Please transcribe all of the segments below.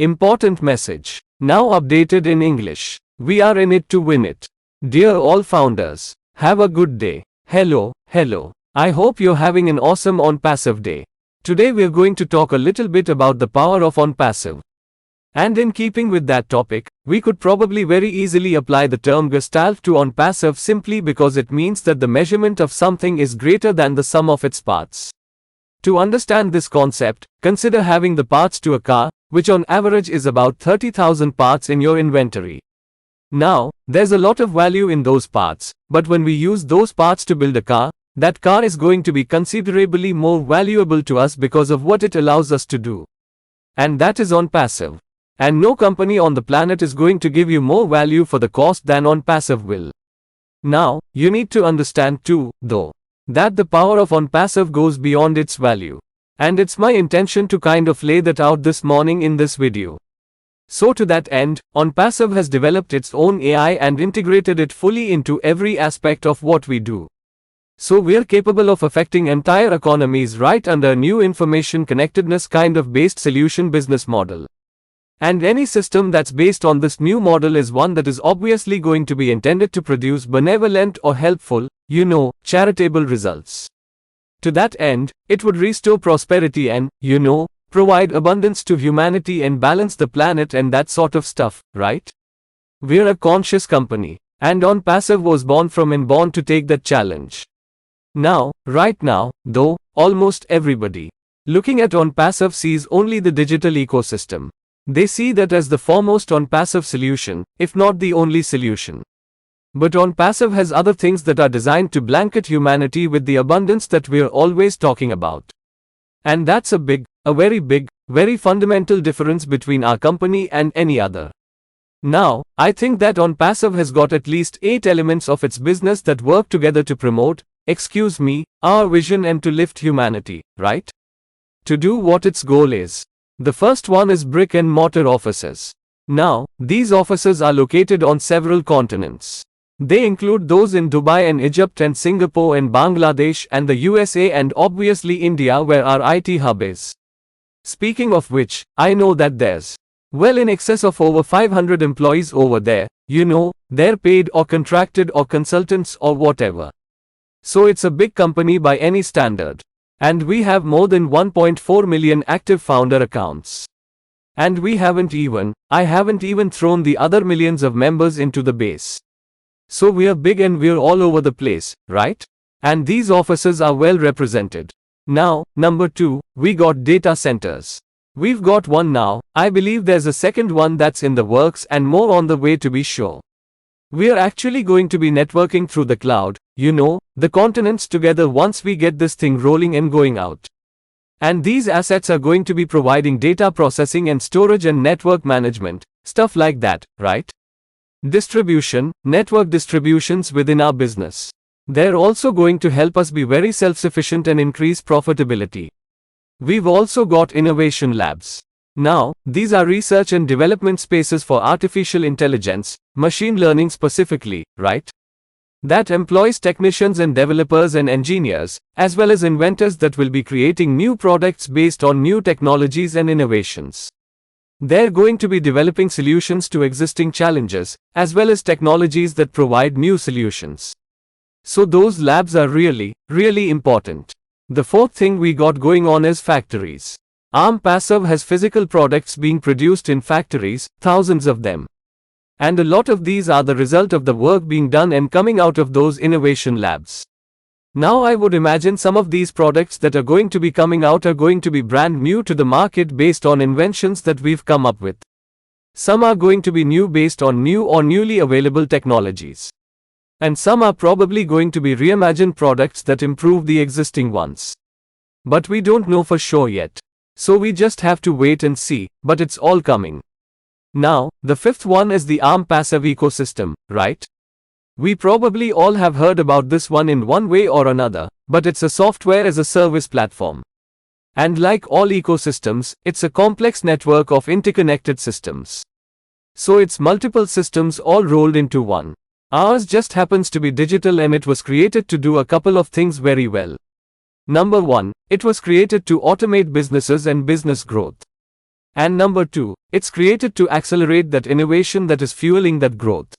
Important message. Now updated in English. We are in it to win it. Dear all founders, have a good day. Hello. I hope you're having an awesome OnPassive day. Today we're going to talk a little bit about the power of OnPassive. And in keeping with that topic, we could probably very easily apply the term Gestalt to OnPassive simply because it means that the measurement of something is greater than the sum of its parts. To understand this concept, consider having the parts to a car, which on average is about 30,000 parts in your inventory. Now, there's a lot of value in those parts, but when we use those parts to build a car, that car is going to be considerably more valuable to us because of what it allows us to do. And that is OnPassive. And no company on the planet is going to give you more value for the cost than OnPassive will. Now, you need to understand too, though, that the power of OnPassive goes beyond its value. And it's my intention to kind of lay that out this morning in this video. So to that end, OnPassive has developed its own AI and integrated it fully into every aspect of what we do. So we're capable of affecting entire economies right under a new information connectedness kind of based solution business model. And any system that's based on this new model is one that is obviously going to be intended to produce benevolent or helpful, charitable results. To that end, it would restore prosperity and, provide abundance to humanity and balance the planet and that sort of stuff, right? We're a conscious company, and OnPassive was born to take that challenge. Right now, though, almost everybody looking at OnPassive sees only the digital ecosystem. They see that as the foremost OnPassive solution, if not the only solution. But OnPassive has other things that are designed to blanket humanity with the abundance that we're always talking about. And that's a very big, very fundamental difference between our company and any other. Now, I think that OnPassive has got at least 8 elements of its business that work together to promote, our vision and to lift humanity, right? To do what its goal is. The first one is brick and mortar offices. Now, these offices are located on several continents. They include those in Dubai and Egypt and Singapore and Bangladesh and the USA and obviously India where our IT hub is. Speaking of which, I know that there's well in excess of over 500 employees over there, they're paid or contracted or consultants or whatever. So it's a big company by any standard. And we have more than 1.4 million active founder accounts. And I haven't even thrown the other millions of members into the base. So we're big and we're all over the place, right? And these offices are well represented. Now, number 2, we got data centers. We've got one now, I believe there's a second one that's in the works and more on the way to be sure. We're actually going to be networking through the cloud, the continents together once we get this thing rolling and going out. And these assets are going to be providing data processing and storage and network management, stuff like that, right? Network distributions within our business. They're also going to help us be very self-sufficient and increase profitability. We've also got innovation labs. Now, these are research and development spaces for artificial intelligence, machine learning specifically, right? That employs technicians and developers and engineers, as well as inventors that will be creating new products based on new technologies and innovations. They're going to be developing solutions to existing challenges, as well as technologies that provide new solutions. So those labs are really important. The fourth thing we got going on is factories. OnPassive has physical products being produced in factories, thousands of them. And a lot of these are the result of the work being done and coming out of those innovation labs. Now I would imagine some of these products that are going to be coming out are going to be brand new to the market based on inventions that we've come up with. Some are going to be new based on new or newly available technologies. And some are probably going to be reimagined products that improve the existing ones. But we don't know for sure yet. So we just have to wait and see, but it's all coming. Now, the fifth one is the OnPassive ecosystem, right? We probably all have heard about this one in one way or another, but it's a software as a service platform. And like all ecosystems, it's a complex network of interconnected systems. So it's multiple systems all rolled into one. Ours just happens to be digital and it was created to do a couple of things very well. Number 1, it was created to automate businesses and business growth. And number 2, it's created to accelerate that innovation that is fueling that growth.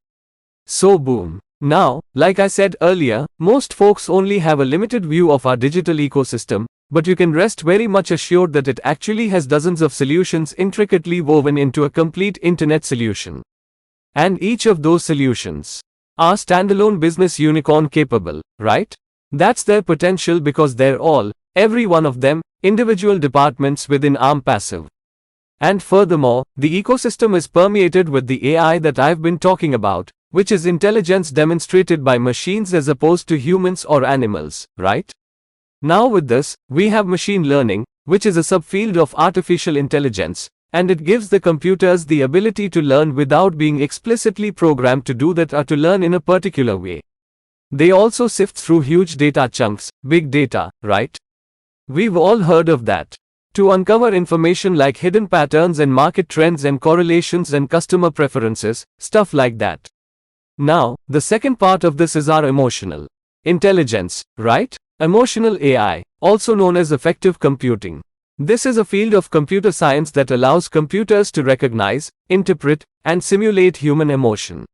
So boom. Now, like I said earlier, most folks only have a limited view of our digital ecosystem, but you can rest very much assured that it actually has dozens of solutions intricately woven into a complete internet solution. And each of those solutions are standalone business unicorn capable, right? That's their potential because they're all, every one of them, individual departments within OnPassive. And furthermore, the ecosystem is permeated with the AI that I've been talking about, which is intelligence demonstrated by machines as opposed to humans or animals, right? Now with this, we have machine learning, which is a subfield of artificial intelligence, and it gives the computers the ability to learn without being explicitly programmed to do that or to learn in a particular way. They also sift through huge data chunks, big data, right? We've all heard of that. To uncover information like hidden patterns and market trends and correlations and customer preferences, stuff like that. Now, the second part of this is our emotional intelligence, right? Emotional AI, also known as affective computing. This is a field of computer science that allows computers to recognize, interpret, and simulate human emotion.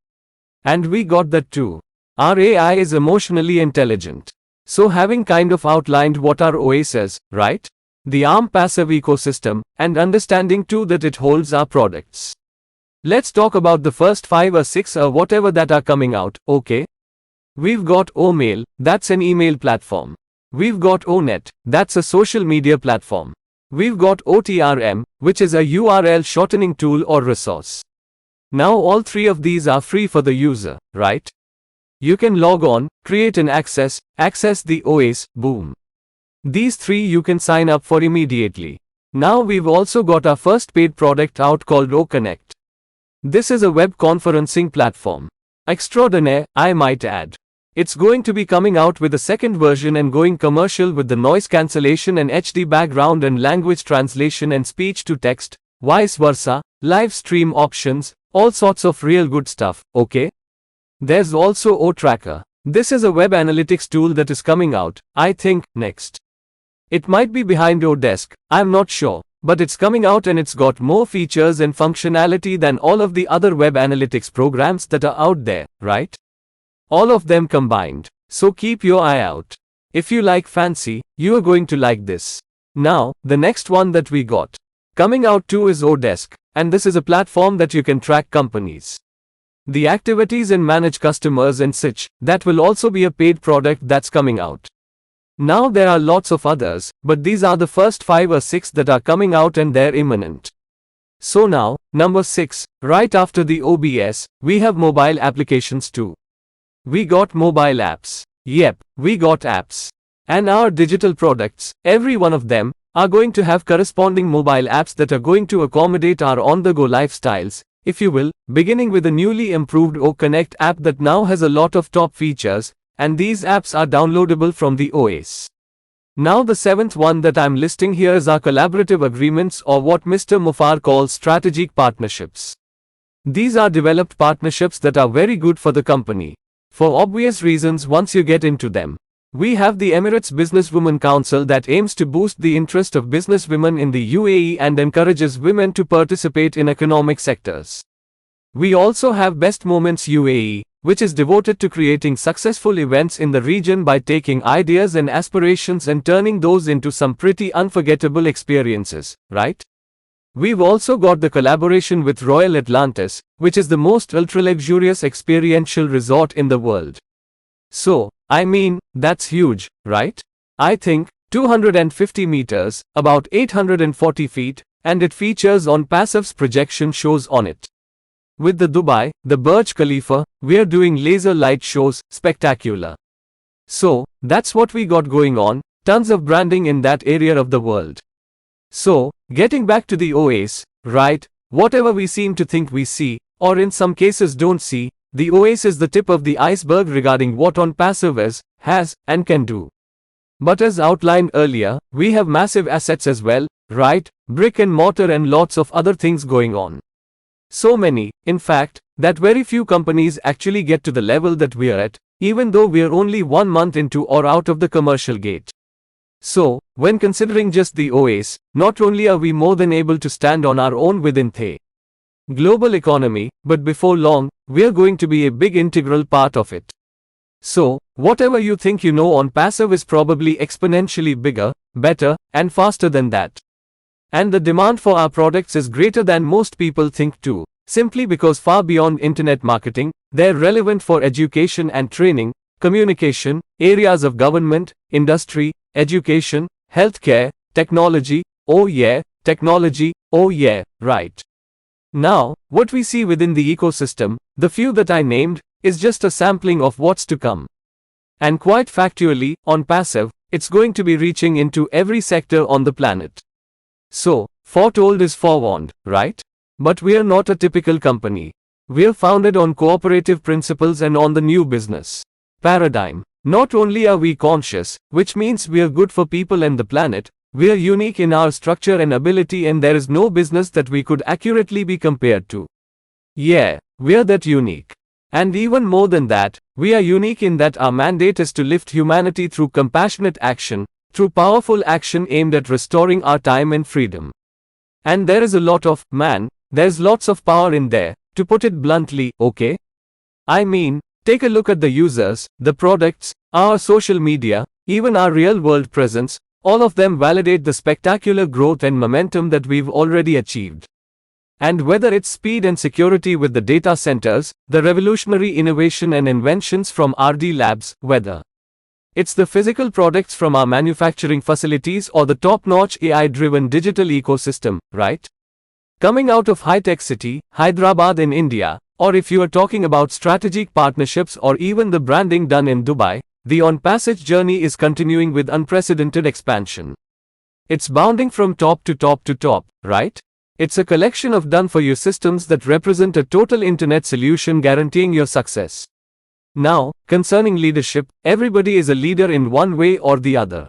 And we got that too. Our AI is emotionally intelligent. So having kind of outlined what our OS is, right? The OnPassive ecosystem, and understanding too that it holds our products. Let's talk about the first 5 or 6 or whatever that are coming out, okay? We've got OMail, that's an email platform. We've got ONet, that's a social media platform. We've got OTRM, which is a URL shortening tool or resource. Now all 3 of these are free for the user, right? You can log on, create an access the OS, boom. These 3 you can sign up for immediately. Now we've also got our first paid product out called OConnect. This is a web conferencing platform. Extraordinaire, I might add. It's going to be coming out with a second version and going commercial with the noise cancellation and HD background and language translation and speech to text, vice versa, live stream options, all sorts of real good stuff, okay? There's also OTracker. This is a web analytics tool that is coming out, I think, next. It might be behind ODesk, I'm not sure. But it's coming out and it's got more features and functionality than all of the other web analytics programs that are out there, right? All of them combined. So keep your eye out. If you like fancy, you are going to like this. Now, the next one that we got coming out too is ODesk, and this is a platform that you can track companies, the activities and manage customers and such. That will also be a paid product that's coming out. Now there are lots of others, but these are the first 5 or 6 that are coming out and they're imminent. So now, number 6, right after the OBS, we have mobile applications too. We got mobile apps. Yep, we got apps. And our digital products, every one of them, are going to have corresponding mobile apps that are going to accommodate our on-the-go lifestyles, if you will, beginning with a newly improved OConnect app that now has a lot of top features, and these apps are downloadable from the OS. Now the 7th one that I'm listing here is our collaborative agreements, or what Mr. Mufareh calls strategic partnerships. These are developed partnerships that are very good for the company. For obvious reasons once you get into them. We have the Emirates Businesswomen Council that aims to boost the interest of businesswomen in the UAE and encourages women to participate in economic sectors. We also have Best Moments UAE, which is devoted to creating successful events in the region by taking ideas and aspirations and turning those into some pretty unforgettable experiences, right? We've also got the collaboration with Royal Atlantis, which is the most ultra-luxurious experiential resort in the world. So, I mean, that's huge, right? I think, 250 meters, about 840 feet, and it features OnPassive's projection shows on it. With the Dubai, the Burj Khalifa, we're doing laser light shows, spectacular. So, that's what we got going on, tons of branding in that area of the world. So, getting back to the OS, right, whatever we seem to think we see, or in some cases don't see, the OS is the tip of the iceberg regarding what OnPassive is, has, and can do. But as outlined earlier, we have massive assets as well, right, brick and mortar and lots of other things going on. So many, in fact, that very few companies actually get to the level that we are at, even though we are only 1 month into or out of the commercial gate. So, when considering just the OAs, not only are we more than able to stand on our own within the global economy, but before long, we are going to be a big integral part of it. So, whatever you think you know on passive is probably exponentially bigger, better, and faster than that. And the demand for our products is greater than most people think too, simply because far beyond internet marketing, they're relevant for education and training, communication, areas of government, industry, education, healthcare, technology, oh yeah, right. Now, what we see within the ecosystem, the few that I named, is just a sampling of what's to come. And quite factually, on passive, it's going to be reaching into every sector on the planet. So, foretold is forewarned, right? But we are not a typical company. We are founded on cooperative principles and on the new business paradigm. Not only are we conscious, which means we are good for people and the planet, we are unique in our structure and ability, and there is no business that we could accurately be compared to. Yeah, we are that unique. And even more than that, we are unique in that our mandate is to lift humanity through compassionate action, through powerful action aimed at restoring our time and freedom. And there is a lot of, there's lots of power in there, to put it bluntly, okay? I mean, take a look at the users, the products, our social media, even our real-world presence, all of them validate the spectacular growth and momentum that we've already achieved. And whether it's speed and security with the data centers, the revolutionary innovation and inventions from RD Labs, whether it's the physical products from our manufacturing facilities or the top-notch AI-driven digital ecosystem, right? Coming out of high-tech city, Hyderabad in India, or if you are talking about strategic partnerships or even the branding done in Dubai, the OnPassive journey is continuing with unprecedented expansion. It's bounding from top to top to top, right? It's a collection of done-for-you systems that represent a total internet solution guaranteeing your success. Now, concerning leadership, everybody is a leader in one way or the other.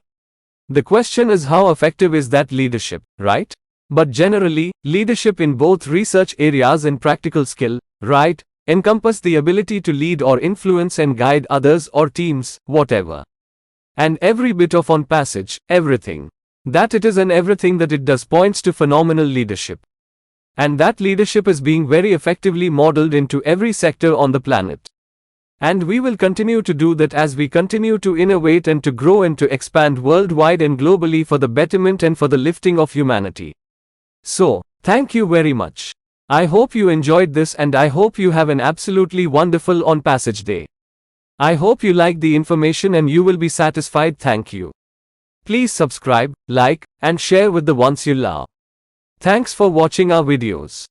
The question is how effective is that leadership, right? But generally, leadership in both research areas and practical skill, right, encompass the ability to lead or influence and guide others or teams, whatever. And every bit of OnPassive, everything that it is and everything that it does points to phenomenal leadership. And that leadership is being very effectively modeled into every sector on the planet. And we will continue to do that as we continue to innovate and to grow and to expand worldwide and globally for the betterment and for the lifting of humanity. So, thank you very much. I hope you enjoyed this and I hope you have an absolutely wonderful OnPassive day. I hope you like the information and you will be satisfied. Thank you. Please subscribe, like, and share with the ones you love. Thanks for watching our videos.